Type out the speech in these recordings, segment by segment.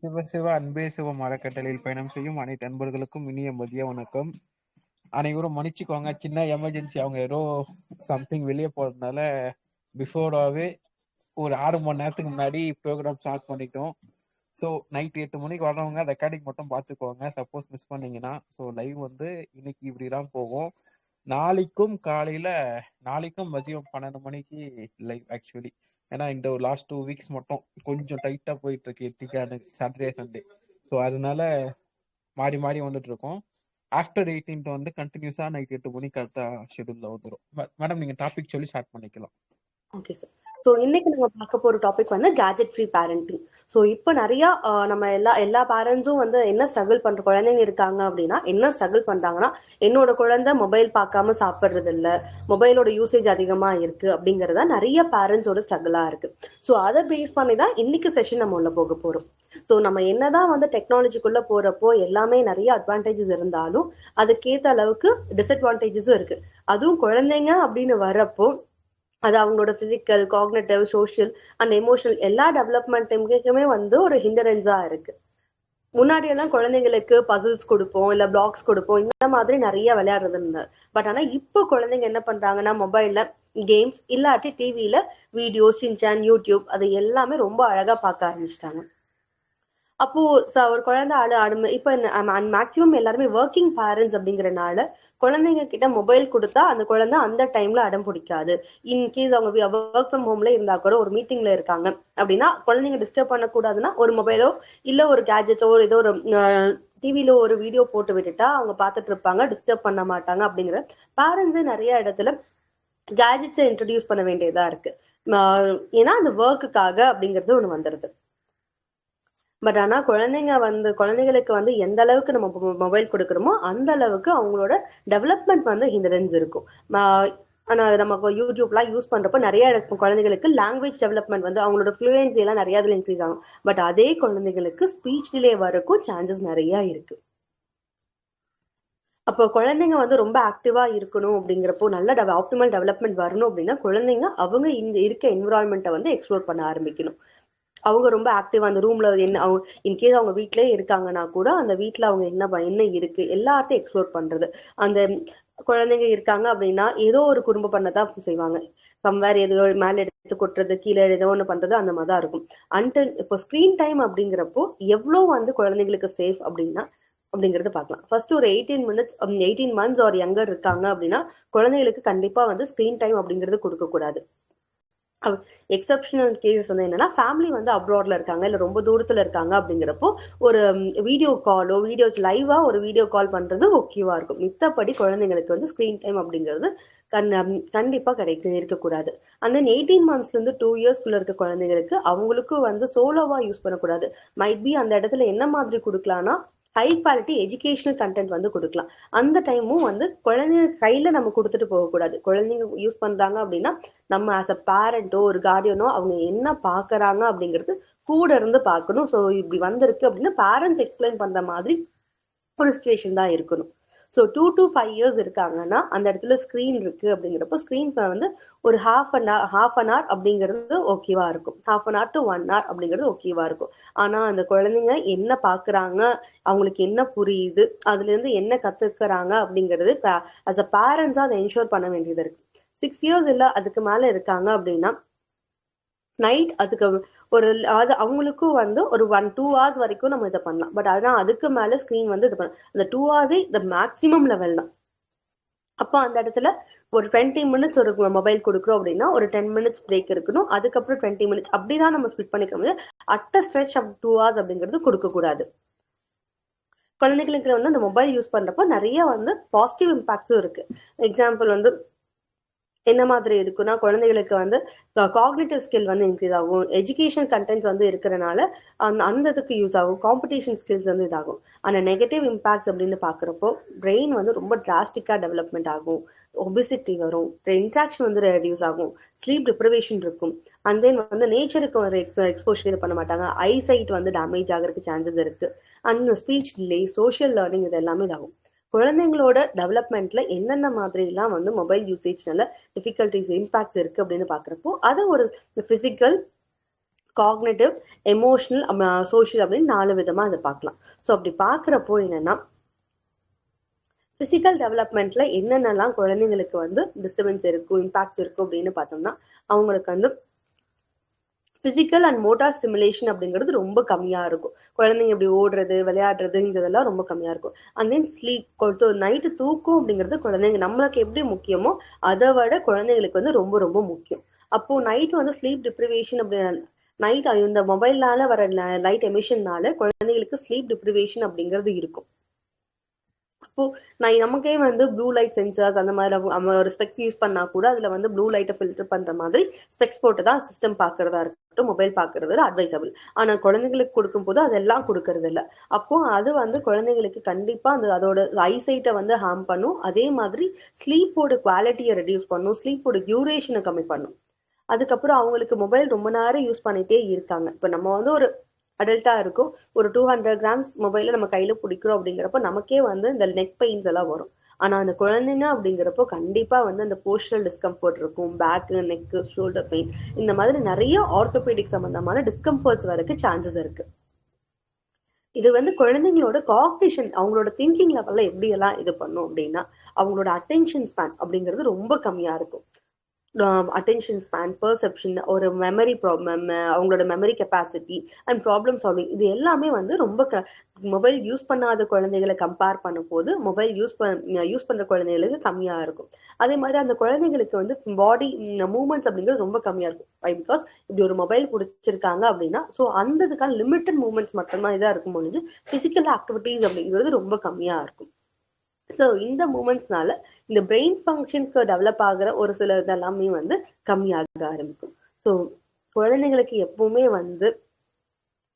சிவ சிவ அன்பே சிவம் அறக்கட்டளையில் பயணம் செய்யும் அனைத்து அன்பர்களுக்கும் இனிய மதிய வணக்கம். அனைவரும் மன்னிச்சுக்கோங்க, சின்ன எமர்ஜென்சி. அவங்க ஏதோ சம்திங் வெளியே போறதுனால பிஃபோராகவே ஒரு 6 மணி நேரத்துக்கு முன்னாடி ப்ரோக்ராம் ஸ்டார்ட் பண்ணிட்டோம். ஸோ நைட் 8 மணிக்கு வர்றவங்க ரெக்கார்டிங் மட்டும் பார்த்துக்கோங்க, சப்போஸ் மிஸ் பண்ணீங்கன்னா. ஸோ லைவ் வந்து இன்னைக்கு இப்படிதான் போகும். நாளைக்கும் மதியம் 12 மணிக்கு லைவ் ஆக்சுவலி. ஏன்னா இந்த ஒரு லாஸ்ட் 2 வீக்ஸ் மட்டும் கொஞ்சம் டைட்டா போயிட்டு இருக்கு எத்திக்கான சாட்டர்டே சண்டே. ஸோ அதனால மாறி மாறி வந்துட்டு இருக்கோம். ஆஃப்டர் 18th வந்து கண்டினியூஸா நைட் 8 மணி கரெக்டா ஷெடியூல்ல வந்துடும். மேடம் நீங்க டாபிக் சொல்லி ஸ்டார்ட் பண்ணிக்கலாம். Okay sir. ஸோ இன்னைக்கு நம்ம பார்க்க போற டாபிக் வந்து கேஜெட் ஃப்ரீ பேரண்டிங். ஸோ இப்போ நிறைய நம்ம எல்லா பேரண்ட்ஸும் வந்து என்ன ஸ்ட்ரகிள் பண்ற குழந்தைங்க இருக்காங்க அப்படின்னா, என்ன ஸ்ட்ரகிள் பண்றாங்கன்னா, என்னோட குழந்தை மொபைல் பார்க்காம சாப்பிடுறது இல்ல, மொபைலோட யூசேஜ் அதிகமா இருக்கு அப்படிங்கறத நிறைய பேரண்ட்ஸோட ஸ்ட்ரகிளா இருக்கு. ஸோ அதை பேஸ் பண்ணி தான் இன்னைக்கு செஷன் நம்ம உள்ள போக போறோம். ஸோ நம்ம என்னதான் வந்து டெக்னாலஜிக்குள்ள போறப்போ எல்லாமே நிறைய அட்வான்டேஜஸ் இருந்தாலும் அதுக்கேற்ற அளவுக்கு டிஸ்அட்வான்டேஜஸும் இருக்கு. அதுவும் குழந்தைங்க அப்படின்னு வர்றப்போ அது அவங்களோட physical, cognitive, social and emotional எல்லா டெவலப்மெண்ட்டுக்குமே வந்து ஒரு ஹிண்டரன்ஸா இருக்கு. முன்னாடி எல்லாம் குழந்தைங்களுக்கு பசில்ஸ் கொடுப்போம், இல்ல பிளாக்ஸ் கொடுப்போம், இந்த மாதிரி நிறைய விளையாடுறது இருந்தது. பட் ஆனா இப்போ குழந்தைங்க என்ன பண்றாங்கன்னா, மொபைல்ல கேம்ஸ் இல்லாட்டி டிவில வீடியோஸ், சின்சான், யூடியூப் அது எல்லாமே ரொம்ப அழகா பார்க்க ஆரம்பிச்சிட்டாங்க. அப்போ ஒரு குழந்தை ஆடு இப்ப மேக்சிமம் எல்லாருமே ஒர்க்கிங் பேரண்ட்ஸ் அப்படிங்கறனால குழந்தைங்க கிட்ட மொபைல் கொடுத்தா அந்த குழந்தை அந்த டைம்ல அடம் பிடிக்காது. இன்கேஸ் அவங்க ஒர்க் ஃப்ரம் ஹோம்ல இருந்தா கூட ஒரு மீட்டிங்ல இருக்காங்க அப்படின்னா குழந்தைங்க டிஸ்டர்ப் பண்ணக்கூடாதுன்னா ஒரு மொபைலோ இல்ல ஒரு கேஜெட்டோ ஏதோ ஒரு டிவில ஒரு வீடியோ போட்டு விட்டுட்டா அவங்க பார்த்துட்டு இருப்பாங்க, டிஸ்டர்ப் பண்ண மாட்டாங்க. அப்படிங்கிற பேரண்ட்ஸே நிறைய இடத்துல கேஜெட்ஸை இன்ட்ரடியூஸ் பண்ண வேண்டியதா இருக்கு. ஏன்னா அந்த ஒர்க்குக்காக அப்படிங்கிறது ஒண்ணு வந்துருது. பட் ஆனா குழந்தைங்களுக்கு வந்து எந்த அளவுக்கு நம்ம மொபைல் கொடுக்குறோமோ அந்த அளவுக்கு அவங்களோட டெவலப்மெண்ட் வந்து ஹிண்டரன்ஸ் இருக்கும். ஆனா நம்ம யூடியூப்லாம் யூஸ் பண்றப்போ நிறைய குழந்தைங்களுக்கு லாங்குவேஜ் டெவலப்மெண்ட் வந்து அவங்களோட ஃப்ளூயன்சி எல்லாம் நிறைய இதுல இன்க்ரீஸ் ஆகும். பட் அதே குழந்தைங்களுக்கு ஸ்பீச் டிலே வரக்கும் சான்சஸ் நிறைய இருக்கு. அப்போ குழந்தைங்க வந்து ரொம்ப ஆக்டிவா இருக்கணும் அப்படிங்கிறப்போ நல்ல ஆப்டிமல் டெவலப்மெண்ட் வரணும் அப்படின்னா குழந்தைங்க அவங்க இங்க இருக்க என்விரான்மெண்ட்டை வந்து எக்ஸ்ப்ளோர் பண்ண ஆரம்பிக்கணும். அவங்க ரொம்ப ஆக்டிவா அந்த ரூம்ல என்ன அவங்க இன்கேஸ் அவங்க வீட்லயே இருக்காங்கன்னா கூட அந்த வீட்டுல அவங்க என்ன இருக்கு எல்லாத்தையும் எக்ஸ்ப்ளோர் பண்றது. அந்த குழந்தைங்க இருக்காங்க அப்படின்னா ஏதோ ஒரு குறும்பு பண்ணதான் செய்வாங்க. சம்வேர் ஏதோ மேல எடுத்து கொட்டுறது, கீழே ஏதோ ஒண்ணு பண்றது, அந்த மாதிரிதான் இருக்கும். இப்போ ஸ்கிரீன் டைம் அப்படிங்கிறப்போ எவ்வளவு வந்து குழந்தைங்களுக்கு சேஃப் அப்படிங்கறது பார்க்கலாம். ஃபர்ஸ்ட் ஒரு 18 மந்த்ஸ் ஒரு யங்கர் இருக்காங்க அப்படின்னா குழந்தைகளுக்கு கண்டிப்பா வந்து ஸ்கிரீன் டைம் அப்படிங்கிறது கொடுக்க கூடாது. எக்ஸப்ஷனல் கேசஸ் வந்து என்னன்னா, ஃபேமிலி வந்து அப்ராட்ல இருக்காங்க இல்ல ரொம்ப தூரத்துல இருக்காங்க அப்படிங்கிறப்போ ஒரு வீடியோ காலோ லைவா ஒரு வீடியோ கால் பண்றது ஓகேவா இருக்கும். மித்தபடி குழந்தைங்களுக்கு வந்து ஸ்கிரீன் டைம் அப்படிங்கிறது கண்டிப்பா இருக்கக்கூடாது. அந்த 18 மந்த்ஸ்ல இருந்து 2 இயர்ஸ்க்குள்ள இருக்க குழந்தைங்களுக்கு அவங்களுக்கும் வந்து சோலோவா யூஸ் பண்ணக்கூடாது. மைட் பி அந்த இடத்துல என்ன மாதிரி கொடுக்கலாம்னா ஹை குவாலிட்டி எஜுகேஷனல் கண்டென்ட் வந்து கொடுக்கலாம். அந்த டைமும் வந்து குழந்தைங்க கையில நம்ம கொடுத்துட்டு போகக்கூடாது. குழந்தைங்க யூஸ் பண்றாங்க அப்படின்னா நம்ம ஆஸ் அ பேரண்டோ ஒரு கார்டியனோ அவங்க என்ன பாக்குறாங்க அப்படிங்கிறது கூட இருந்து பார்க்கணும். ஸோ இப்படி வந்திருக்கு அப்படின்னா பேரண்ட்ஸ் எக்ஸ்பிளைன் பண்ற மாதிரி ஒரு சுச்சுவேஷன் தான் இருக்கணும். ஸோ 2 to 5 இயர்ஸ் இருக்காங்கன்னா அந்த இடத்துல ஸ்கிரீன் இருக்கு அப்படிங்கிறப்போ ஸ்கிரீன் வந்து ஒரு ஹாஃப் அன் ஹவர் அப்படிங்கிறது ஓகேவா இருக்கும். Half an hour to 1 hour அப்படிங்கிறது ஓகேவா இருக்கும். ஆனா அந்த குழந்தைங்க என்ன பாக்குறாங்க, அவங்களுக்கு என்ன புரியுது, அதுல இருந்து என்ன கத்துக்கிறாங்க அப்படிங்கிறது அஸ் அ பேரண்ட்ஸா அதை என்ஷோர் பண்ண வேண்டியது இருக்கு. 6 இயர்ஸ் இல்ல அதுக்கு மேல இருக்காங்க அப்படின்னா நைட் அதுக்கு ஒரு அது அவங்களுக்கும் வந்து ஒரு 1-2 hours வரைக்கும் நம்ம இதை பண்ணலாம். பட் ஆனா அதுக்கு மேல ஸ்கிரீன் வந்து இது பண்ணலாம். அந்த 2 hours இந்த மேக்சிமம் லெவல் தான். அப்போ அந்த இடத்துல ஒரு 20 minutes ஒரு மொபைல் கொடுக்குறோம் அப்படின்னா ஒரு 10 minutes பிரேக் இருக்கணும். அதுக்கப்புறம் 20 minutes அப்படிதான் நம்ம ஸ்பிட் பண்ணிக்க முடியும். அட் ஸ்ட்ரெச் ஆஃப் 2 hours அப்படிங்கிறது கொடுக்க கூடாது. குழந்தைகளுக்கு வந்து அந்த மொபைல் யூஸ் பண்றப்போ நிறைய வந்து பாசிட்டிவ் இம்பாக்ட்ஸும் இருக்கு. எக்ஸாம்பிள் வந்து என்ன மாதிரி இருக்குன்னா குழந்தைகளுக்கு வந்து காக்னிட்டிவ் ஸ்கில் வந்து இன்க்ரீஸ் ஆகும். எஜுகேஷன் கண்டென்ட்ஸ் வந்து இருக்கிறனால அந்த இதுக்கு யூஸ் ஆகும். காம்படிஷன் ஸ்கில்ஸ் வந்து இதாகும். ஆனா நெகட்டிவ் இம்பாக்ட்ஸ் அப்படின்னு பாக்குறப்போ பிரெயின் வந்து ரொம்ப டிராஸ்டிக்கா டெவலப்மெண்ட் ஆகும். ஒபிசிட்டி வரும், இன்ட்ராக்ஷன் வந்து ரெடியூஸ் ஆகும், ஸ்லீப் டிப்ரவேஷன் இருக்கும். அண்ட் தென் வந்து நேச்சருக்கு ஒரு எக்ஸ்போஷர் பண்ண மாட்டாங்க. ஐசைட் வந்து டேமேஜ் ஆகிறதுக்கு சான்சஸ் இருக்கு. அந்த ஸ்பீச் டிலே, சோஷியல் லேர்னிங் இது எல்லாமே இதாகும். குழந்தைங்களோட டெவலப்மெண்ட்ல என்னென்ன மாதிரி எல்லாம் வந்து மொபைல் யூசேஜ்னால டிஃபிகல்டிஸ் இம்பாக்ட்ஸ் இருக்கு அப்படின்னு பாக்குறப்போ அதை ஒரு பிசிக்கல், காக்னிட்டிவ், எமோஷனல், சோஷியல் அப்படின்னு 4 விதமா அதை பார்க்கலாம். ஸோ அப்படி பார்க்குறப்போ என்னன்னா பிசிக்கல் டெவலப்மெண்ட்ல என்னென்னலாம் குழந்தைங்களுக்கு வந்து டிஸ்டர்பன்ஸ் இருக்கும், இம்பாக்ட்ஸ் இருக்கும் அப்படின்னு பார்த்தோம்னா அவங்களுக்கு வந்து பிசிக்கல் அண்ட் மோட்டார் ஸ்டிமுலேஷன் அப்படிங்கிறது ரொம்ப கம்மியா இருக்கும். குழந்தைங்க இப்படி ஓடுறது, விளையாடுறது இதெல்லாம் ரொம்ப கம்மியா இருக்கும். அண்ட் தென் ஸ்லீப், நைட்டு தூக்கம் அப்படிங்கிறது குழந்தைங்க நம்மளுக்கு எப்படி முக்கியமோ அதை விட குழந்தைங்களுக்கு வந்து ரொம்ப ரொம்ப முக்கியம். அப்போ நைட் வந்து ஸ்லீப் டிப்ரிவேஷன் அப்படி நைட் இந்த மொபைல்னால வர லைட் எமிஷன்னால குழந்தைங்களுக்கு ஸ்லீப் டிப்ரிவேஷன் அப்படிங்கிறது இருக்கும். அப்போ நமக்கே வந்து ப்ளூ லைட் சென்சார்ஸ் அந்த மாதிரி நம்ம ஒரு ஸ்பெக்ஸ் யூஸ் பண்ணா கூட அதுல வந்து ப்ளூ லைட்டை ஃபில்டர் பண்ற மாதிரி ஸ்பெக்ஸ் போட்டு தான் சிஸ்டம் பாக்குறதா இருக்கட்டும், மொபைல் பாக்குறது அட்வைசபிள். ஆனா குழந்தைங்களுக்கு கொடுக்கும் போது அதெல்லாம் கொடுக்கறது இல்ல. அப்போ அது வந்து குழந்தைங்களுக்கு கண்டிப்பா அதோட ஐசைட்டை வந்து ஹார்ம் பண்ணும். அதே மாதிரி ஸ்லீப்போட குவாலிட்டியை ரெடியூஸ் பண்ணும், ஸ்லீப்போட டியூரேஷனை கம்மி பண்ணும். அதுக்கப்புறம் அவங்களுக்கு மொபைல் ரொம்ப நேரம் யூஸ் பண்ணிட்டே இருக்காங்க. இப்ப நம்ம வந்து ஒரு அடல்ட்டா இருக்கும், ஒரு 200 கிராம்ஸ் மொபைல நம்ம கையில பிடிக்கிறோம் அப்படிங்கிறப்போ நமக்கே வந்து இந்த நெக் பெயின்ஸ் எல்லாம் வரும். ஆனா அந்த குழந்தைங்க அப்படிங்கிறப்போ கண்டிப்பா வந்து அந்த போஸ்டல் டிஸ்கம்ஃபர்ட் இருக்கும், பேக், நெக், ஷோல்டர் பெயின், இந்த மாதிரி நிறைய ஆர்த்தோபெடிக் சம்பந்தமான டிஸ்கம்ஃபர்ட்ஸ் வரக்கு சான்சஸ் இருக்கு. இது வந்து குழந்தைங்களோட காக்னிஷன், அவங்களோட திங்கிங் லெவல்ல எப்படி எல்லாம் இது பண்ணும் அப்படின்னா அவங்களோட அட்டென்ஷன் ஸ்பேன் அப்படிங்கிறது ரொம்ப கம்மியா இருக்கும். அட்டென்ஷன் ஸ்பேன், பெர்செப்ஷன், ஒரு மெமரி ப்ராப்ளம், அவங்களோட memory capacity and problem solving, இது எல்லாமே வந்து ரொம்ப மொபைல் யூஸ் பண்ணாத குழந்தைகளை கம்பேர் பண்ணும் போது மொபைல் யூஸ் பண்ற குழந்தைகளுக்கு கம்மியா இருக்கும். அதே மாதிரி அந்த குழந்தைங்களுக்கு வந்து பாடி மூவ்மெண்ட்ஸ் அப்படிங்கிறது ரொம்ப கம்மியா இருக்கும். பிகாஸ் இப்படி ஒரு மொபைல் பிடிச்சிருக்காங்க அப்படின்னா ஸோ அந்த இதுக்கான லிமிட்டட் மூவ்மெண்ட்ஸ் மட்டும்தான் இதா இருக்கும் முடிஞ்சு பிசிக்கல் ஆக்டிவிட்டிஸ் அப்படிங்கிறது ரொம்ப கம்மியா இருக்கும். ஸோ இந்த மூமெண்ட்ஸ்னால இந்த பிரெயின் ஃபங்க்ஷனுக்கு டெவலப் ஆகிற ஒரு சில இதெல்லாமே வந்து கம்மியாக ஆரம்பிக்கும். ஸோ குழந்தைங்களுக்கு எப்பவுமே வந்து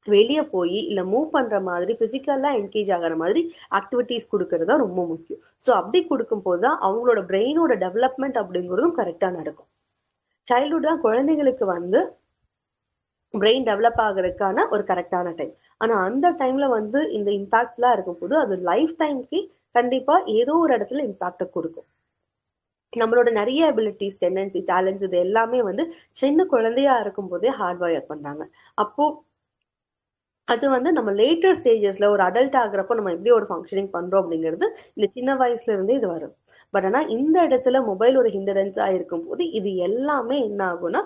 வெளியே போய் இல்லை மூவ் பண்ற மாதிரி பிசிக்கலா என்கேஜ் ஆகிற மாதிரி ஆக்டிவிட்டிஸ் கொடுக்கறது தான் ரொம்ப முக்கியம். ஸோ அப்படி கொடுக்கும் போது தான் அவங்களோட பிரெயினோட டெவலப்மெண்ட் அப்படிங்கிறதும் கரெக்டா நடக்கும். சைல்ட்ஹுட் தான் குழந்தைங்களுக்கு வந்து பிரெயின் டெவலப் ஆகுறதுக்கான ஒரு கரெக்டான டைம். ஆனா அந்த டைம்ல வந்து இந்த இம்பாக்ட்ஸ் எல்லாம் இருக்கும் போது அது லைஃப் டைம்க்கு கண்டிப்பா ஏதோ ஒரு இடத்துல இம்பாக்ட கொடுக்கும். நம்மளோட நிறைய அபிலிட்டிஸ், டெண்டன்சி, டேலண்ட்ஸ் இது எல்லாமே வந்து சின்ன குழந்தையா இருக்கும் போதே ஹார்ட் ஒயர் பண்றாங்க. அப்போ அது வந்து நம்ம லேட்டர் ஸ்டேஜஸ்ல ஒரு அடல்ட் ஆகுறப்போ நம்ம எப்படி ஒரு ஃபங்க்ஷனிங் பண்றோம் அப்படிங்கிறது இந்த சின்ன வயசுல இருந்தே இது வரும். பட் ஆனா இந்த இடத்துல மொபைல் ஒரு ஹிண்டரன்ஸா இருக்கும் போது இது எல்லாமே என்ன ஆகும்னா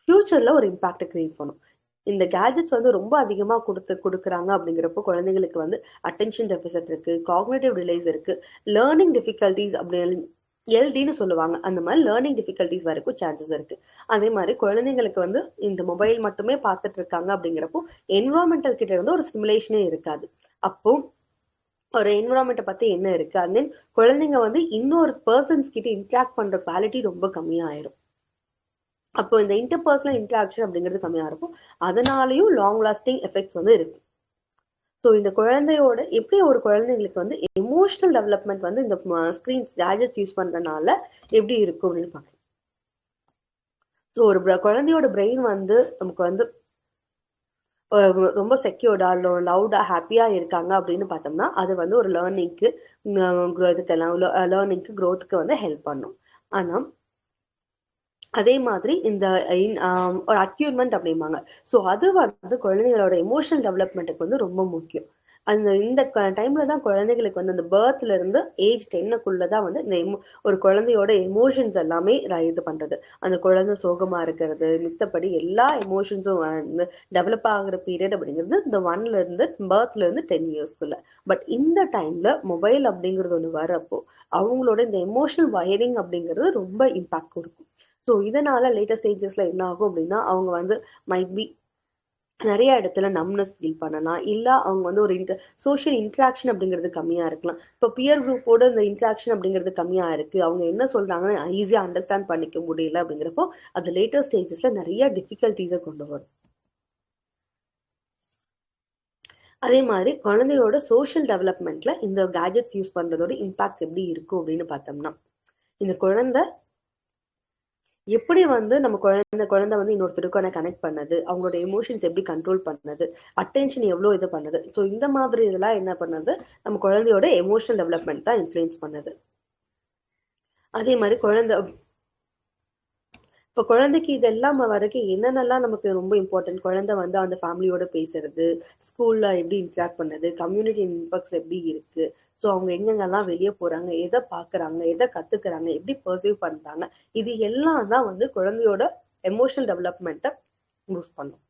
ஃபியூச்சர்ல ஒரு இம்பாக்ட் கிரியேட் பண்ணும். இந்த கேஜெட்ஸ் வந்து ரொம்ப அதிகமா கொடுக்குறாங்க அப்படிங்கிறப்போ குழந்தைங்களுக்கு வந்து அட்டென்ஷன் டெபிசிட் இருக்கு, காக்னிட்டிவ் டிலேஸ் இருக்கு, லேர்னிங் டிஃபிகல்டிஸ் அப்படின்னு எல்டின்னு சொல்லுவாங்க, அந்த மாதிரி லேர்னிங் டிஃபிகல்டிஸ் வரைக்கும் சான்சஸ் இருக்கு. அதே மாதிரி குழந்தைங்களுக்கு வந்து இந்த மொபைல் மட்டுமே பார்த்துட்டு இருக்காங்க அப்படிங்கிறப்போ என்விரான்மெண்டல் கிட்ட இருந்து ஒரு ஸ்டிமுலேஷனே இருக்காது. அப்போ ஒரு என்விரான்மெண்ட்டை பத்தி என்ன இருக்கு அண்ட் தென் குழந்தைங்க வந்து இன்னொரு பர்சன்ஸ் கிட்ட இன்ட்ராக்ட் பண்ற குவாலிட்டி ரொம்ப கம்மியாயிரும். அப்போ இந்த இன்டர்பர்சனல் இன்டராக்ஷன் அப்படிங்கிறது கம்மியா இருக்கும். அதனாலயும் லாங் லாஸ்டிங் எஃபெக்ட்ஸ் வந்து இருக்கு. ஸோ இந்த குழந்தையோட எப்படி ஒரு குழந்தைங்களுக்கு வந்து எமோஷனல் டெவலப்மெண்ட் வந்து இந்த ஸ்கிரீன்ஸ் கேஜெட்ஸ் யூஸ் பண்றதுனால எப்படி இருக்கும் அப்படின்னு பார்க்கலாம். ஸோ ஒரு குழந்தையோட பிரெயின் வந்து நமக்கு வந்து ரொம்ப செக்யூர்டா, லவுடா, ஹாப்பியா இருக்காங்க அப்படின்னு பார்த்தோம்னா அது வந்து ஒரு லேர்னிங்க்கு, க்ரோத்துக்கு வந்து ஹெல்ப் பண்ணும். ஆனா அதே மாதிரி இந்த ஒரு அக்யூர்மெண்ட் அப்படிம்பாங்க. ஸோ அது வந்து குழந்தைங்களோட எமோஷனல் டெவலப்மெண்ட்டுக்கு வந்து ரொம்ப முக்கியம். இந்த டைம்ல தான் குழந்தைகளுக்கு வந்து அந்த பர்த்ல இருந்து ஏஜ் 10க்குள்ளதான் வந்து ஒரு குழந்தையோட எமோஷன்ஸ் எல்லாமே இது பண்றது. அந்த குழந்தை சோகமா இருக்கிறது, மித்தபடி எல்லா எமோஷன்ஸும் டெவலப் ஆகுற பீரியட் அப்படிங்கிறது இந்த 1ல இருந்து பர்த்ல இருந்து 10 இயர்ஸ்க்குள்ள. பட் இந்த டைம்ல மொபைல் அப்படிங்கிறது ஒண்ணு வரப்போ அவங்களோட இந்த எமோஷனல் வயரிங் அப்படிங்கிறது ரொம்ப இம்பாக்ட் கொடுக்கும். ஸோ இதனால லேட்டஸ்ட் ஸ்டேஜஸ்ல என்ன ஆகும் அப்படின்னா அவங்க வந்து மைட் பி நிறைய இடத்துல நம்னஸ் ஃபீல் பண்ணலாம், இல்ல அவங்க வந்து ஒரு சோஷியல் இன்ட்ராக்ஷன் அப்படிங்கிறது கம்மியா இருக்கலாம். இப்போ பியர் குரூப்போட இந்த இன்ட்ராக்ஷன் அப்படிங்கிறது கம்மியா இருக்கு, அவங்க என்ன சொல்றாங்கன்னு ஈஸியா அண்டர்ஸ்டாண்ட் பண்ணிக்க முடியல அப்படிங்கிறப்போ அது லேட்டர் ஸ்டேஜஸ்ல நிறைய டிஃபிகல்டிஸை கொண்டு வரும். அதே மாதிரி குழந்தையோட சோஷியல் டெவலப்மெண்ட்ல இந்த கேஜெட்ஸ் யூஸ் பண்றதோட இம்பாக்ட்ஸ் எப்படி இருக்கும் அப்படின்னு பார்த்தோம்னா இந்த குழந்தை எப்படி வந்து நம்ம குழந்தை வந்து இன்னொருத்தருக்கான கனெக்ட் பண்ணது, அவங்களோட எமோஷன்ஸ் எப்படி கண்ட்ரோல் பண்ணது, அட்டென்ஷன் எவ்வளவு இது பண்ணது. ஸோ இந்த மாதிரி இதெல்லாம் என்ன பண்ணது நம்ம குழந்தையோட எமோஷனல் டெவலப்மெண்ட் தான் இன்ஃப்ளூயன்ஸ் பண்ணது. அதே மாதிரி இப்ப குழந்தைக்கு இதெல்லாம் வரைக்கும் என்னென்னலாம் நமக்கு ரொம்ப இம்பார்ட்டன்ட், குழந்தை வந்து அந்த ஃபேமிலியோட பேசுறது, ஸ்கூல்ல எப்படி இன்டராக்ட் பண்ணது, கம்யூனிட்டி இம்பாக்ட்ஸ் எப்படி இருக்கு, ஸோ அவங்க எங்கெங்கெல்லாம் வெளியே போறாங்க, எதை பாக்குறாங்க, எதை கத்துக்கிறாங்க, எப்படி பர்சீவ் பண்றாங்க, இது எல்லாம் தான் வந்து குழந்தையோட எமோஷனல் டெவலப்மெண்ட்டை பூஸ்ட் பண்ணும்.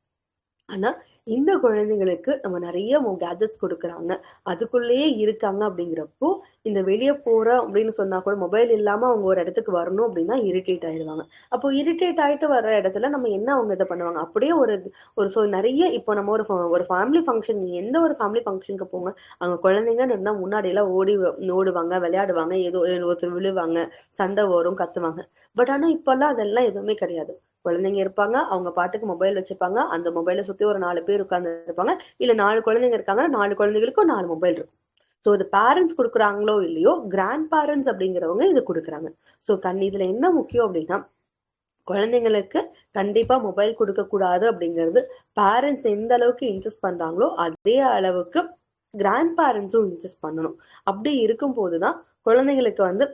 ஆனா இந்த குழந்தைங்களுக்கு நம்ம நிறைய கேஜெட்ஸ் கொடுக்குறாங்க, அதுக்குள்ளேயே இருக்காங்க. அப்படிங்கிறப்போ இந்த வெளியே போறோம் அப்படின்னு சொன்னா கூட மொபைல் இல்லாம அவங்க ஒரு இடத்துக்கு வரணும் அப்படின்னா இரிட்டேட் ஆயிடுவாங்க. அப்போ இரிட்டேட் ஆயிட்டு வர்ற இடத்துல நம்ம என்ன அவங்க இதை பண்ணுவாங்க, அப்படியே ஒரு நிறைய இப்போ நம்ம ஒரு ஃபேமிலி ஃபங்க்ஷன், எந்த ஒரு ஃபேமிலி ஃபங்க்ஷனுக்கு போங்க, அவங்க குழந்தைங்கன்னு இருந்தா முன்னாடி எல்லாம் ஓடுவாங்க, விளையாடுவாங்க, ஏதோ ஒருத்தர் விழுவாங்க, சண்டை வரும், கத்துவாங்க. பட் ஆனா இப்பெல்லாம் அதெல்லாம் எதுவுமே கிடையாது. குழந்தைங்க இருப்பாங்க, அவங்க பாட்டுக்கு மொபைல் வச்சிருப்பாங்க, அந்த மொபைலை சுத்தி ஒரு 4 பேர் உட்கார்ந்து இருப்பாங்க, இல்ல 4 குழந்தைங்க இருக்காங்கன்னா 4 குழந்தைகளுக்கும் 4 மொபைல் இருக்கும். சோ இது பேரண்ட்ஸ் கொடுக்குறாங்களோ இல்லையோ, கிராண்ட் பேரண்ட்ஸ் அப்படிங்கிறவங்க இது கொடுக்குறாங்க. சோ இதுல என்ன முக்கியம் அப்படின்னா, குழந்தைங்களுக்கு கண்டிப்பா மொபைல் கொடுக்க கூடாது அப்படிங்கிறது பேரண்ட்ஸ் எந்த அளவுக்கு இன்சிஸ்ட் பண்றாங்களோ அதே அளவுக்கு கிராண்ட் பேரண்ட்ஸும் இன்சிஸ்ட் பண்ணணும். அப்படி இருக்கும் போதுதான் குழந்தைங்களுக்கு வந்து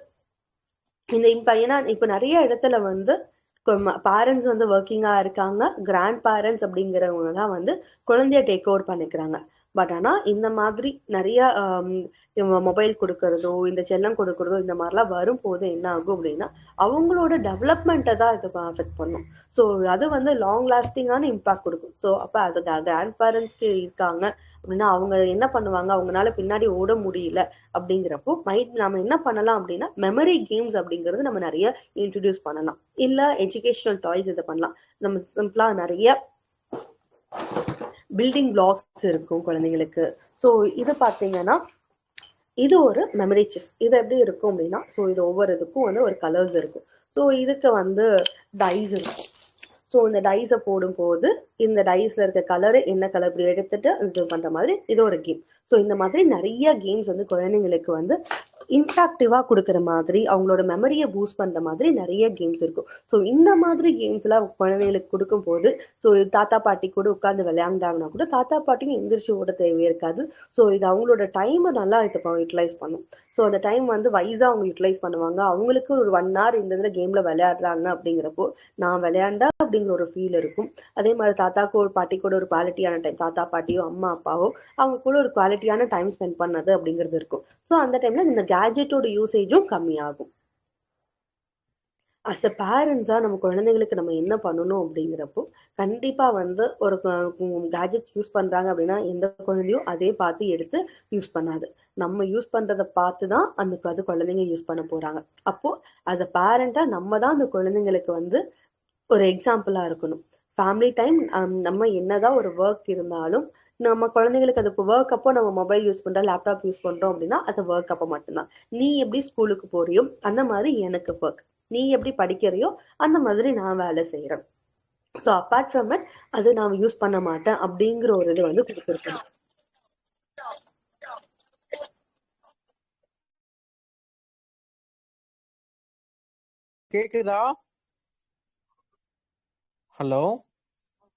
ஏன்னா இப்ப நிறைய இடத்துல வந்து பேரண்ட்ஸ் வந்து ஒர்க்கிங்கா இருக்காங்க, கிராண்ட் பேரண்ட்ஸ் அப்படிங்கிறவங்க தான் வந்து குழந்தைய டேக் ஓவர் பண்ணிக்கிறாங்க. பட் ஆனா இந்த மாதிரி நிறைய மொபைல் கொடுக்கறதோ, இந்த செல்லம் கொடுக்கறதோ, இந்த மாதிரிலாம் வரும்போது என்ன ஆகும் அப்படின்னா அவங்களோட டெவலப்மெண்ட்டை தான் இது அஃபெக்ட் பண்ணும். ஸோ அது வந்து லாங் லாஸ்டிங்கான இம்பாக்ட் கொடுக்கும். ஸோ அப்ப அஸ் அ கிராண்ட் பேரண்ட்ஸ்க்கு இருக்காங்க அப்படின்னா அவங்க என்ன பண்ணுவாங்க, அவங்களால பின்னாடி ஓட முடியல அப்படிங்கிறப்போ நம்ம என்ன பண்ணலாம் அப்படின்னா மெமரி கேம்ஸ் அப்படிங்கிறது நம்ம நிறைய இன்ட்ரடியூஸ் பண்ணலாம். இல்ல எஜுகேஷனல் டாய்ஸ் இதை பண்ணலாம். நம்ம சிம்பிளா நிறைய பில்டிங் பிளாக்ஸ் இருக்கும் குழந்தைங்களுக்கு. ஸோ இது பார்த்தீங்கன்னா இது ஒரு மெமரி செஸ். இது எப்படி இருக்கும் அப்படின்னா, ஸோ இது ஒவ்வொரு இதுக்கும் வந்து ஒரு கலர்ஸ் இருக்கும். ஸோ இதுக்கு வந்து டைஸ் இருக்கும். ஸோ இந்த டைஸை போடும்போது இந்த டைஸ்ல இருக்க கலரு என்ன கலர் இப்படி எடுத்துட்டு இது பண்ற மாதிரி இது ஒரு கேம். ஸோ இந்த மாதிரி நிறைய கேம்ஸ் வந்து குழந்தைங்களுக்கு வந்து இன்ட்ராக்டிவா கொடுக்குற மாதிரி, அவங்களோட மெமரியை பூஸ்ட் பண்ற மாதிரி நிறைய கேம்ஸ் இருக்கும். ஸோ இந்த மாதிரி கேம்ஸ் எல்லாம் குழந்தைங்களுக்கு கொடுக்கும் போது, ஸோ தாத்தா பாட்டி கூட உட்கார்ந்து விளையாண்டாங்கன்னா கூட தாத்தா பாட்டியும் எந்திரிச்சு ஓட தேவையே இருக்காது. ஸோ இது அவங்களோட டைமை நல்லா யூட்டிலைஸ் பண்ணும். ஸோ அந்த டைம் வந்து வைஸா அவங்க யூட்டிலைஸ் பண்ணுவாங்க. அவங்களுக்கு ஒரு 1 hour இந்த இதுல கேம்ல விளையாடுறாங்க அப்படிங்கிறப்போ நான் விளையாண்டா அப்படிங்கிற ஒரு ஃபீல் இருக்கும். அதே மாதிரி தாத்தாக்கு ஒரு பாட்டி கூட ஒரு குவாலிட்டியான டைம், தாத்தா பாட்டியோ அம்மா அப்பாவோ அவங்க கூட ஒரு குவாலிட்டியான டைம் ஸ்பெண்ட் பண்ணது அப்படிங்கிறது இருக்கும். ஸோ அந்த டைம்ல இந்த கேஜெட்டோட யூசேஜும் கம்மியாகும். அஸ் அ பேரண்ட்ஸா நம்ம குழந்தைங்களுக்கு நம்ம என்ன பண்ணணும் அப்படிங்கிறப்போ கண்டிப்பா வந்து ஒரு கேஜெட் யூஸ் பண்றாங்க அப்படின்னா எந்த குழந்தையும் அதே பார்த்து எடுத்து யூஸ் பண்ணாது. நம்ம யூஸ் பண்றதை பார்த்துதான் அது குழந்தைங்க யூஸ் பண்ண போறாங்க. அப்போ அஸ் அ பேரண்டா நம்ம தான் அந்த குழந்தைங்களுக்கு வந்து ஒரு எக்ஸாம்பிளா இருக்கணும். ஃபேமிலி டைம் நம்ம என்னதான் ஒரு ஒர்க் இருந்தாலும் நம்ம குழந்தைங்களுக்கு அது ஒர்க் அப்போ நம்ம மொபைல் யூஸ் பண்றோம், லேப்டாப் யூஸ் பண்றோம் அப்படின்னா அது ஒர்க் அப்போ மட்டும்தான். நீ எப்படி ஸ்கூலுக்கு போறியோ அந்த மாதிரி எனக்கு ஒர்க், நீ எப்படி படிக்கிறியோ அந்த மாதிரி நான் வேலை செய்யறேன். ஸோ அப்பார்ட் ஃப்ரம் இட் அது நான் யூஸ் பண்ண மாட்டேன் அப்படிங்கிற ஒரு இது வந்து கொடுத்துருக்கணும். கேக்குதா? ஹலோ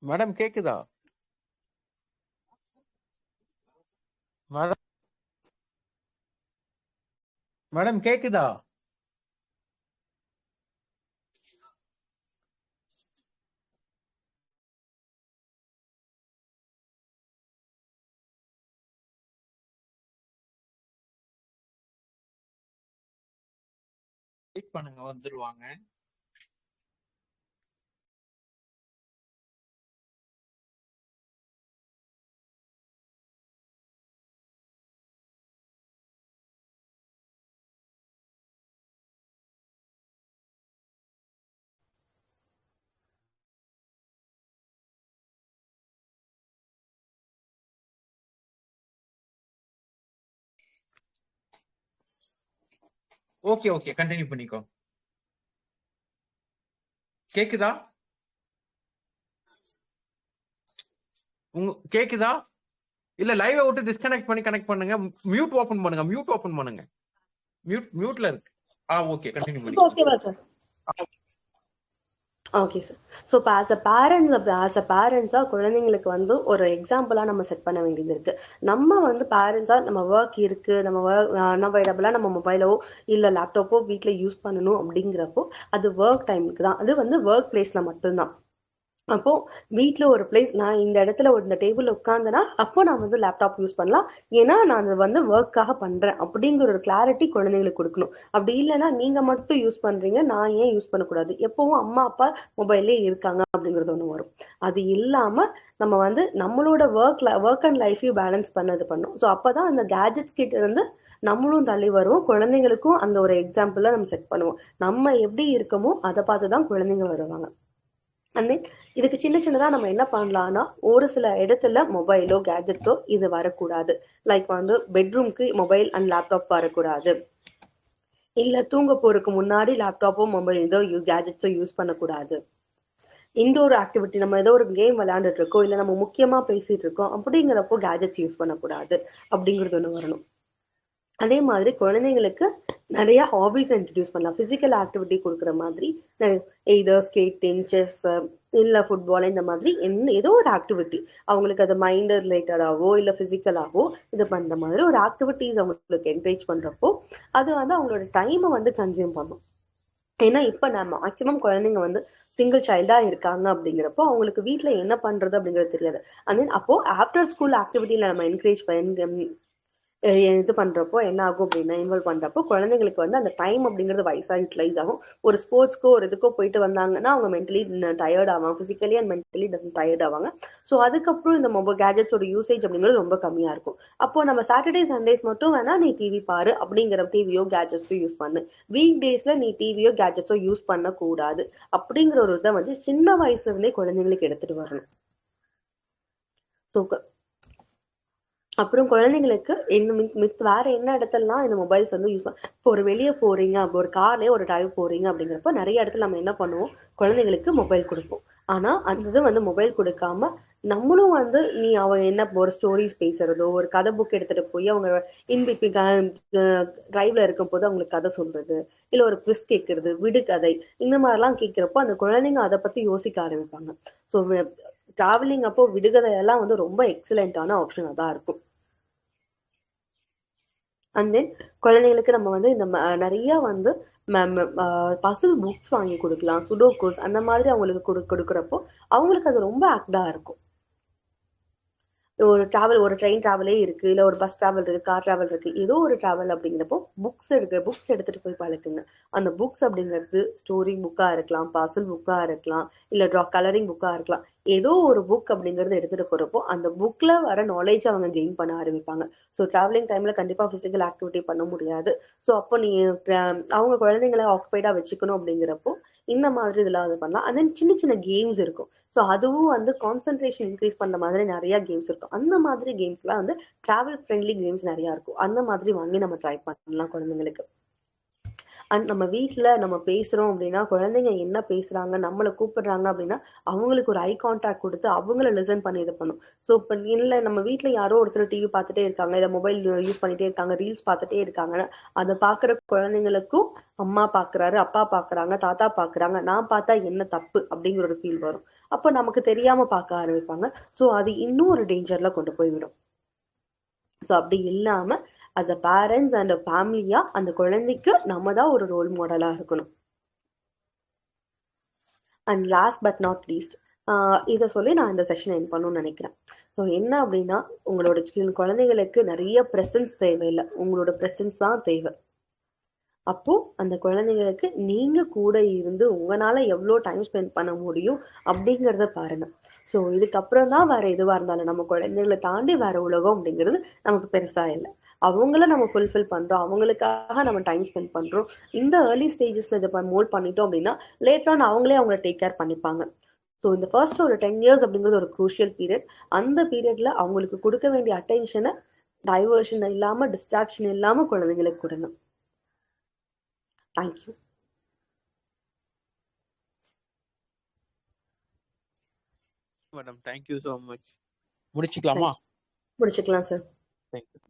மேடம், கேக்குதா மேடம்? மேடம் கேக்குதா? வெயிட் பண்ணுங்க, வந்துருவாங்க. ஓகே ஓகே, கண்டினியூ பண்ணிக்கோ. கேக்குதா? கேக்குதா? இல்ல லைவ் விட்டு டிஸ்கனெக்ட் பண்ணி கனெக்ட் பண்ணுங்க. மியூட் ஓபன் பண்ணுங்க, மியூட் ஓபன் பண்ணுங்க. மியூட்ல இருக்கு. ஓகே, கண்டினியூ பண்ணிக்கோ. ஓகேவா சார்? Okay sir. ஸோ இப்போ ஆஸ் அ பேரண்ட்ஸா குழந்தைங்களுக்கு வந்து ஒரு எக்ஸாம்பிளா நம்ம செட் பண்ண வேண்டியது இருக்கு. நம்ம வந்து பேரண்ட்ஸா நம்ம ஒர்க் இருக்கு, நம்ம அன்அவைலபிளா நம்ம மொபைலோ இல்ல லேப்டாப்போ வீட்ல யூஸ் பண்ணணும் அப்படிங்கிறப்போ அது ஒர்க் டைமுக்கு தான். அது வந்து ஒர்க் பிளேஸ்ல மட்டும்தான். அப்போ வீட்ல ஒரு பிளேஸ் நான் இந்த இடத்துல இந்த டேபிள்ல உட்கார்ந்தேன்னா அப்போ நான் வந்து லேப்டாப் யூஸ் பண்ணலாம். ஏன்னா நான் அது வந்து ஒர்க்காக பண்றேன் அப்படிங்கிற ஒரு கிளாரிட்டி குழந்தைங்களுக்கு கொடுக்கணும். அப்படி இல்லைன்னா நீங்க மட்டும் யூஸ் பண்றீங்க, நான் ஏன் யூஸ் பண்ணக்கூடாது, எப்பவும் அம்மா அப்பா மொபைல்லே இருக்காங்க அப்படிங்கிறது ஒண்ணு வரும். அது இல்லாம நம்ம வந்து நம்மளோட ஒர்க் அண்ட் லைஃபையும் பேலன்ஸ் பண்ணது பண்ணும். ஸோ அப்பதான் அந்த கேஜெட்ஸ் கிட்ட இருந்து நம்மளும் தள்ளி வருவோம். குழந்தைங்களுக்கும் அந்த ஒரு எக்ஸாம்பிள நம்ம செட் பண்ணுவோம். நம்ம எப்படி இருக்கமோ அதை பார்த்துதான் குழந்தைங்க வருவாங்க. அண்ட் தென் இதுக்கு சின்ன சின்னதா நம்ம என்ன பண்ணலாம்னா, ஒரு சில இடத்துல மொபைலோ கேஜெட்ஸோ இது வரக்கூடாது. லைக் வந்து பெட்ரூம்க்கு மொபைல் அண்ட் லேப்டாப் வரக்கூடாது. இல்ல தூங்க போறதுக்கு முன்னாடி லேப்டாப்போ மொபைல் ஏதோ கேஜெட்ஸோ யூஸ் பண்ணக்கூடாது. இன்டோர் ஆக்டிவிட்டி நம்ம ஏதோ ஒரு கேம் விளையாண்டுட்டு இருக்கோம், இல்ல நம்ம முக்கியமா பேசிட்டு இருக்கோம் அப்படிங்கிறப்போ கேஜெட்ஸ் யூஸ் பண்ணக்கூடாது அப்படிங்கிறது ஒண்ணு வரணும். அதே மாதிரி குழந்தைங்களுக்கு நிறைய ஹாபிஸ் இன்ட்ரடியூஸ் பண்ணலாம். பிசிக்கல் ஆக்டிவிட்டி கொடுக்குற மாதிரி எய்தர் ஸ்கேட்டிங், செஸ், இல்ல ஃபுட்பால், இந்த மாதிரி ஏதோ ஒரு ஆக்டிவிட்டி அவங்களுக்கு அது மைண்ட் ரிலேட்டடாவோ இல்ல பிசிக்கலாவோ இது பண்ற மாதிரி ஒரு ஆக்டிவிட்டிஸ் அவங்களுக்கு என்கரேஜ் பண்றப்போ அது வந்து அவங்களோட டைமை வந்து கன்சியூம் பண்ணும். ஏன்னா இப்ப நான் மேக்சிமம் குழந்தைங்க வந்து சிங்கிள் சைல்டா இருக்காங்க அப்படிங்கிறப்போ அவங்களுக்கு வீட்ல என்ன பண்றது அப்படிங்கிறது தெரியாது. அண்ட் தென் அப்போ ஆஃப்டர் ஸ்கூல் ஆக்டிவிட்டியில நம்ம என்கரேஜ் பண்ணி இது பண்றப்போ என்ன ஆகும் அப்படின்னா, இன்வால்வ் பண்றப்போ குழந்தைங்களுக்கு வந்து அந்த டைம் அப்படிங்கிறது வயசா யூட்டிலைஸ் ஆகும். ஒரு ஸ்போர்ட்ஸ்க்கோ ஒரு இதுக்கோ போயிட்டு வந்தாங்கன்னா அவங்க மென்டலி டயர்ட் ஆவாங்க, பிசிக்கலி அண்ட் மென்டலி டயர்ட் ஆவாங்க. ஸோ அதுக்கப்புறம் இந்த மொபைல் கேஜெட்ஸோட யூசேஜ் அப்படிங்கிறது ரொம்ப கம்மியா இருக்கும். அப்போ நம்ம சாட்டர்டே சண்டேஸ் மட்டும் வேணா நீ டிவி பாரு அப்படிங்கிற டிவியோ கேஜெட்ஸோ யூஸ் பண்ணு, வீக் டேஸ்ல நீ டிவியோ கேஜெட்ஸோ யூஸ் பண்ண கூடாது அப்படிங்கிற ஒரு இதை வந்து சின்ன வயசுல இருந்தே குழந்தைங்களுக்கு எடுத்துட்டு வரணும். ஸோ அப்புறம் குழந்தைங்களுக்கு வேற என்ன இடத்துலலாம் இந்த மொபைல்ஸ் வந்து யூஸ் இப்போ ஒரு வெளியே போறீங்க, அப்போ ஒரு கார்லயே ஒரு டிரைவ் போறீங்க அப்படிங்கிறப்ப நிறைய இடத்துல நம்ம என்ன பண்ணுவோம், குழந்தைங்களுக்கு மொபைல் கொடுப்போம். ஆனா அந்த இது வந்து மொபைல் கொடுக்காம நம்மளும் வந்து நீ அவங்க என்ன ஒரு ஸ்டோரிஸ் பேசுறதோ, ஒரு கதை புக் எடுத்துட்டு போய் அவங்க இன்பிட்வீன் டிரைவ்ல இருக்கும் போது அவங்களுக்கு கதை சொல்றது, இல்ல ஒரு குவிஸ் கேட்கறது, விடுகதை, இந்த மாதிரிலாம் கேட்கிறப்போ அந்த குழந்தைங்க அதை பத்தி யோசிக்க ஆரம்பிப்பாங்க. ஸோ டிராவலிங் அப்போ விடுகதை எல்லாம் வந்து ரொம்ப எக்ஸலண்டான ஆப்ஷனா தான் இருக்கும். அண்ட் தென் குழந்தைங்களுக்கு நம்ம வந்து இந்த நிறைய வந்து பசில் புக்ஸ் வாங்கி கொடுக்கலாம், சுடோகோஸ் அந்த மாதிரி அவங்களுக்கு கொடுக்குறப்போ அவங்களுக்கு அது ரொம்ப ஆக்டா இருக்கும். ஒரு ட்ரெயின் டிராவலே இருக்கு, இல்ல ஒரு பஸ் டிராவல் இருக்கு, கார் டிராவல் இருக்கு, ஏதோ ஒரு டிராவல் அப்படிங்கிறப்போ புக்ஸ் எடுத்துட்டு போய் பழக்குங்க. அந்த புக்ஸ் அப்படிங்கிறது ஸ்டோரி புக்கா இருக்கலாம், பசில் புக்கா இருக்கலாம், இல்ல கலரிங் புக்கா இருக்கலாம். ஏதோ ஒரு புக் அப்படிங்கறது எடுத்துட்டு போறப்போ அந்த புக்ல வர நாலேஜ் அவங்க கெயின் பண்ண ஆரம்பிப்பாங்க. ஸோ டிராவலிங் டைம்ல கண்டிப்பா பிசிக்கல் ஆக்டிவிட்டி பண்ண முடியாது. ஸோ அப்போ நீ அவங்க குழந்தைங்களை ஆக்குபைடா வச்சுக்கணும் அப்படிங்கிறப்போ இந்த மாதிரி இதெல்லாம் இது பண்ணலாம். அண்ட் தென் சின்ன சின்ன கேம்ஸ் இருக்கும். ஸோ அதுவும் வந்து கான்சென்ட்ரேஷன் இன்க்ரீஸ் பண்ற மாதிரி நிறைய கேம்ஸ் இருக்கும். அந்த மாதிரி கேம்ஸ்லாம் வந்து டிராவல் ஃப்ரெண்ட்லி கேம்ஸ் நிறைய இருக்கும். அந்த மாதிரி வாங்கி நம்ம ட்ரை பண்ணலாம் குழந்தைங்களுக்கு. அண்ட் நம்ம வீட்ல நம்ம பேசுறோம் அப்படின்னா குழந்தைங்க என்ன பேசுறாங்க, நம்மளை கூப்பிடுறாங்க அப்படின்னா அவங்களுக்கு ஒரு ஐ கான்டாக்ட் கொடுத்து அவங்கள லிசன் பண்ணி இது பண்ணும். ஸோ இப்போ இல்லை நம்ம வீட்ல யாரோ ஒருத்தர் டிவி பார்த்துட்டே இருக்காங்க, இல்லை மொபைல் யூஸ் பண்ணிட்டே இருக்காங்க, ரீல்ஸ் பார்த்துட்டே இருக்காங்கன்னா அதை பார்க்குற குழந்தைங்களுக்கும் அம்மா பார்க்குறாரு, அப்பா பார்க்குறாங்க, தாத்தா பார்க்குறாங்க, நான் பார்த்தா என்ன தப்பு அப்படிங்கிற ஒரு ஃபீல் வரும். அப்போ நமக்கு தெரியாம பார்க்க ஆரம்பிப்பாங்க. ஸோ அது இன்னும் ஒரு டேஞ்சர்ல கொண்டு போய் விடும். ஸோ அப்படி இல்லாம அஸ் அ பேரண்ட்ஸ் அண்ட் ஃபேமிலியா அந்த குழந்தைக்கு நம்ம தான் ஒரு ரோல் மாடலா இருக்கணும். And last but not least இதை சொல்லி நான் இந்த செஷன் என் பண்ணணும்னு நினைக்கிறேன். ஸோ என்ன அப்படின்னா, உங்களோட குழந்தைகளுக்கு நிறைய ப்ரெசன்ஸ் தேவையில்லை, உங்களோட ப்ரெசன்ஸ் தான் தேவை. அப்போ அந்த குழந்தைங்களுக்கு நீங்க கூட இருந்து உங்களால எவ்வளோ டைம் ஸ்பெண்ட் பண்ண முடியும் அப்படிங்கிறத பாருங்க. ஸோ இதுக்கப்புறம் தான் வேற எதுவா இருந்தாலும் நம்ம குழந்தைகளை தாண்டி வேற உலகம் அப்படிங்கிறது நமக்கு பெருசா இல்லை. அவங்கள நம்ம ஃபுல்ஃபில் பண்றோம், அவங்களுக்காக நம்ம டைம் ஸ்பெண்ட் பண்றோம். இந்த ஏர்லி ஸ்டேஜஸ்ல இதை மோல்ட் பண்ணிட்டோம் அப்படின்னா லேட்டர் ஆன் அவங்களே அவங்கள டேக் கேர் பண்ணிப்பாங்க. ஸோ இந்த ஃபர்ஸ்ட் ஒரு 10 இயர்ஸ் அப்படிங்கிறது ஒரு குரூஷியல் பீரியட். அந்த பீரியட்ல அவங்களுக்கு கொடுக்க வேண்டிய அட்டென்ஷனை டைவர்ஷன் இல்லாம டிஸ்ட்ராக்ஷன் இல்லாம குழந்தைங்களுக்கு கொடுங்க. Thank you madam. Thank you so much. முடிச்சுக்கலாமா? முடிச்சுக்கலாம் சார். தேங்க்யூ.